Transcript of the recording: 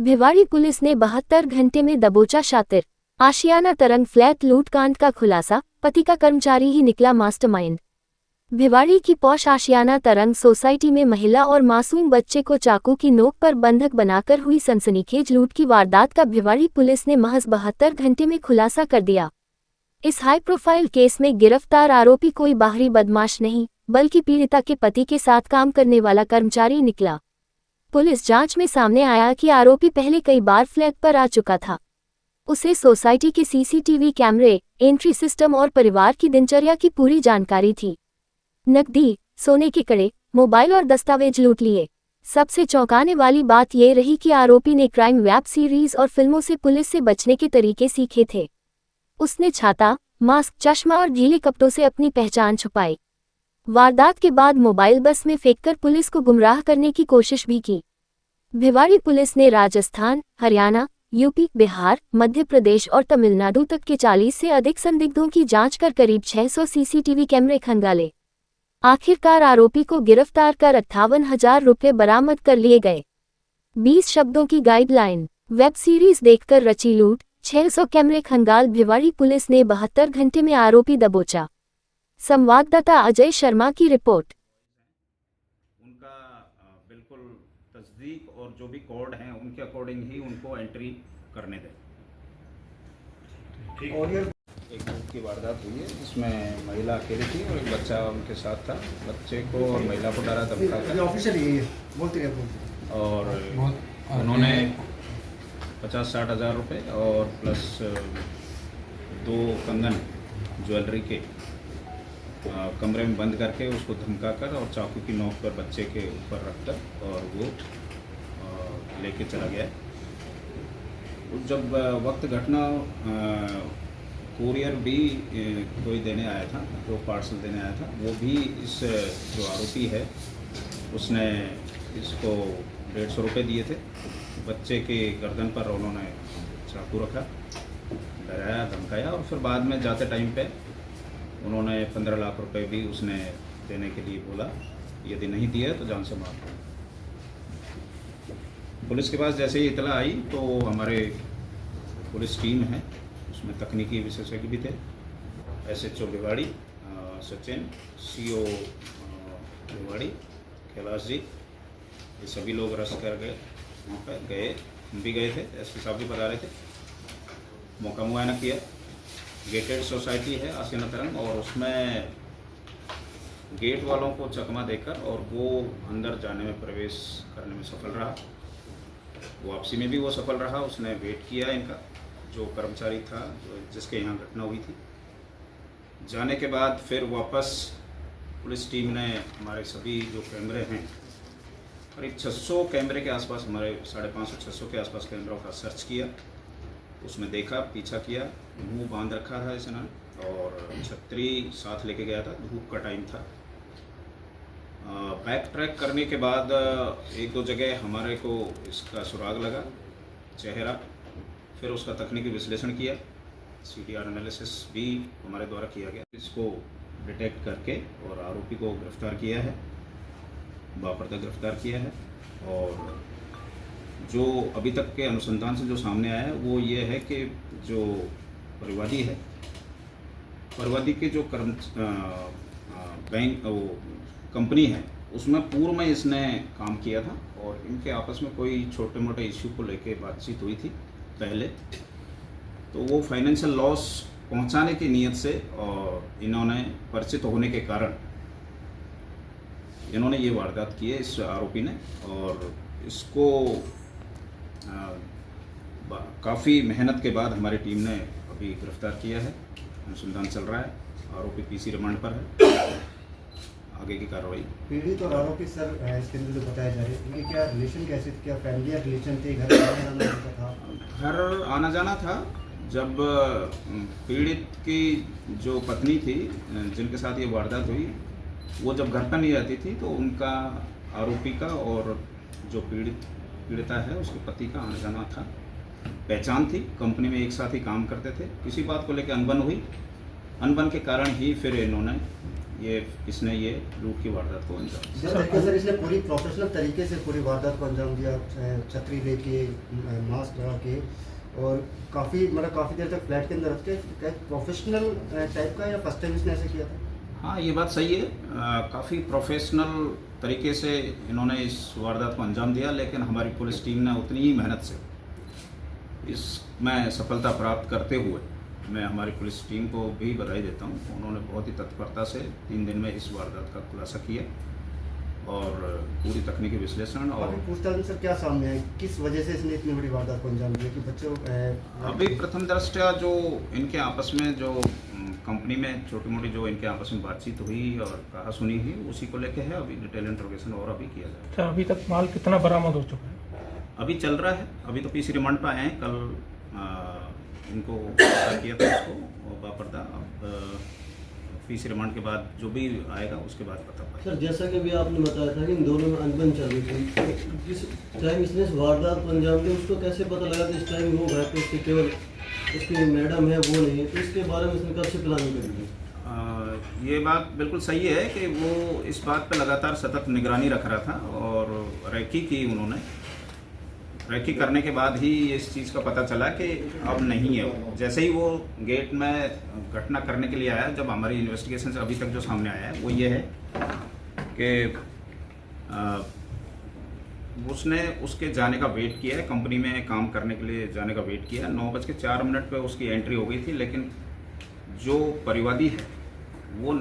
Bhiwadi police ने 72 घंटे में दबोचा शातिर। आशियाना तरंग फ्लैट लूटकांड का खुलासा, पति का कर्मचारी ही निकला मास्टरमाइंड। भिवाड़ी की पौष आशियाना तरंग सोसाइटी में महिला और मासूम बच्चे को चाकू की नोक पर बंधक बनाकर हुई सनसनीखेज लूट की वारदात का भिवाड़ी पुलिस ने महज 72 घंटे में खुलासा कर दिया। इस हाई प्रोफाइल केस में गिरफ्तार आरोपी कोई बाहरी बदमाश नहीं, बल्कि पीड़िता के पति के साथ काम करने वाला कर्मचारी निकला। पुलिस जांच में सामने आया कि आरोपी पहले कई बार फ्लैट पर आ चुका था। उसे सोसाइटी के सीसीटीवी कैमरे, एंट्री सिस्टम और परिवार की दिनचर्या की पूरी जानकारी थी। नकदी, सोने के कड़े, मोबाइल और दस्तावेज लूट लिए। सबसे चौंकाने वाली बात यह रही कि आरोपी ने क्राइम वेब सीरीज और फिल्मों से पुलिस से बचने के तरीके सीखे थे। उसने छाता, मास्क, चश्मा और गीले कपड़ों से अपनी पहचान छुपाई। वारदात के बाद मोबाइल बस में फेंककर पुलिस को गुमराह करने की कोशिश भी की। भिवाड़ी पुलिस ने राजस्थान, हरियाणा, यूपी, बिहार, मध्य प्रदेश और तमिलनाडु तक के 40 से अधिक संदिग्धों की जांच कर करीब 600 सीसीटीवी कैमरे खंगाले। आखिरकार आरोपी को गिरफ्तार कर 58,000 रुपये बरामद कर लिए गए। 20 शब्दों की गाइडलाइन, वेब सीरीज देखकर रची लूट, 600 कैमरे खंगाल। भिवाड़ी पुलिस ने 72 घंटे में आरोपी दबोचा। संवाददाता अजय शर्मा की रिपोर्ट। उनका बिल्कुल तस्दीक और जो भी कोड हैं उनके अकॉर्डिंग ही उनको एंट्री करने दें। और ये एक लूट की वारदात हुई है जिसमें महिला अकेली थी और एक बच्चा उनके साथ था। बच्चे को और महिला को डरा धमका और उन्होंने 50-60 हज़ार रुपये और प्लस 2 कंगन ज्वेलरी के कमरे में बंद करके उसको धमका कर और चाकू की नोक पर बच्चे के ऊपर रखकर और वो लेके चला गया। जब वक्त घटना कुरियर भी कोई देने आया था, जो पार्सल देने आया था, वो भी इस जो आरोपी है उसने इसको 150 रुपये दिए थे। बच्चे के गर्दन पर उन्होंने चाकू रखा, डराया, धमकाया और फिर बाद में जाते टाइम पे उन्होंने 15 लाख रुपए भी उसने देने के लिए बोला, यदि नहीं दिया तो जान से मार दो। पुलिस के पास जैसे ही इतला आई तो हमारे पुलिस टीम है, उसमें तकनीकी विशेषज्ञ भी थे, SHO भिवाड़ी सचिन, CO भिवाड़ी कैलाश जी, ये सभी लोग रश कर गए, वहाँ पर गए, हम भी गए थे, SP साहब भी बता रहे थे। मौका मुआयना किया। गेटेड सोसाइटी है आशियाना तरंग और उसमें गेट वालों को चकमा देकर और वो अंदर जाने में, प्रवेश करने में सफल रहा। वापसी में भी वो सफल रहा। उसने वेट किया इनका, जो कर्मचारी था जिसके यहाँ घटना हुई थी। जाने के बाद फिर वापस पुलिस टीम ने हमारे सभी जो कैमरे हैं, करीब 600 कैमरे के आसपास, हमारे 550-600 के आसपास कैमरों का सर्च किया। उसमें देखा, पीछा किया, मुंह बांध रखा था इसने और छतरी साथ लेके गया था, धूप का टाइम था। बैक ट्रैक करने के बाद 1-2 जगह हमारे को इसका सुराग लगा, चेहरा, फिर उसका तकनीकी विश्लेषण किया, CTR एनालिसिस भी हमारे द्वारा किया गया। इसको डिटेक्ट करके और आरोपी को गिरफ्तार किया है, बापर्दा गिरफ्तार किया है। और जो अभी तक के अनुसंधान से जो सामने आया है वो ये है कि जो परिवादी है, परिवादी के जो बैंक वो कंपनी है उसमें पूर्व में इसने काम किया था और इनके आपस में कोई छोटे मोटे इश्यू को लेके बातचीत हुई थी पहले। तो वो फाइनेंशियल लॉस पहुंचाने की नीयत से और इन्होंने परिचित होने के कारण इन्होंने ये वारदात की है इस आरोपी ने। और इसको काफ़ी मेहनत के बाद हमारी टीम ने अभी गिरफ्तार किया है। अनुसंधान चल रहा है, आरोपी PC रिमांड पर है। आगे की कार्रवाई। पीड़ित और आरोपी सर इसके अंदर जो बताया जा रहा है, इनके क्या रिलेशन कैसे थे, क्या फैमिली रिलेशन थे, घर आना जाना था? घर आना जाना था। जब पीड़ित की जो पत्नी थी जिनके साथ ये वारदात हुई, वो जब घर पर नहीं रहती थी तो उनका, आरोपी का और जो पीड़िता है उसके पति का आना जाना था। पहचान थी, कंपनी में एक साथ ही काम करते थे। किसी बात को लेकर अनबन हुई, अनबन के कारण ही फिर इन्होंने इसने ये लूट की वारदात को अंजाम दिया। जिस तरीके से इसने पूरी प्रोफेशनल तरीके से पूरी वारदात को अंजाम दिया, छतरी लेके, मास्क लगा के, और काफ़ी देर तक फ्लैट के अंदर रख के, प्रोफेशनल टाइप का, या फर्स्ट टाइम इसने ऐसे किया था? हाँ, ये बात सही है। काफ़ी प्रोफेशनल तरीके से इन्होंने इस वारदात को अंजाम दिया, लेकिन हमारी पुलिस टीम ने उतनी ही मेहनत से इसमें सफलता प्राप्त करते हुए मैं हमारी पुलिस टीम को भी बधाई देता हूँ। उन्होंने बहुत ही तत्परता से 3 दिन में इस वारदात का खुलासा किया और पूरी तकनीकी विश्लेषण और पूछताछ में सर क्या सामने है, किस वजह से इसने इतनी बड़ी वारदात को अंजाम दिया कि बच्चों अभी प्रथम दृष्टया जो इनके आपस में जो कंपनी में छोटी मोटी जो इनके आपस में बातचीत हुई और कहा सुनी हुई, उसी को लेके है। अभी डिटेल इंट्रोगेशन और अभी किया जाए। अच्छा, अभी तक माल कितना बरामद हो चुका है? अभी चल रहा है। अभी तो पीसी रिमांड पर आए हैं। कल इनको किया था इसको बापर्दा। अब पीसी रिमांड के बाद जो भी आएगा उसके बाद पता पड़ेगा। सर, जैसा कि अभी आपने बताया था कि इन दोनों में अनबन चल रही थी, तो जिस टाइम इसने इस वारदात को अंजाम दिया उसको कैसे पता लगा कि इस टाइम वो घर पे उसकी केवल उसकी मैडम है, वो नहीं है? तो इसके बारे में इसने कब से प्लानिंग करी थी? ये बात बिल्कुल सही है कि वो इस बात पे लगातार सतत निगरानी रख रहा था और रेकी की उन्होंने। रेकी करने के बाद ही इस चीज़ का पता चला कि अब नहीं है वो। जैसे ही वो गेट में घटना करने के लिए आया, जब हमारी इन्वेस्टिगेशन से अभी तक जो सामने आया है वो ये है कि उसने उसके जाने का वेट किया है, कंपनी में काम करने के लिए जाने का वेट किया। 9:04 पे उसकी एंट्री हो गई थी, लेकिन जो परिवादी है वो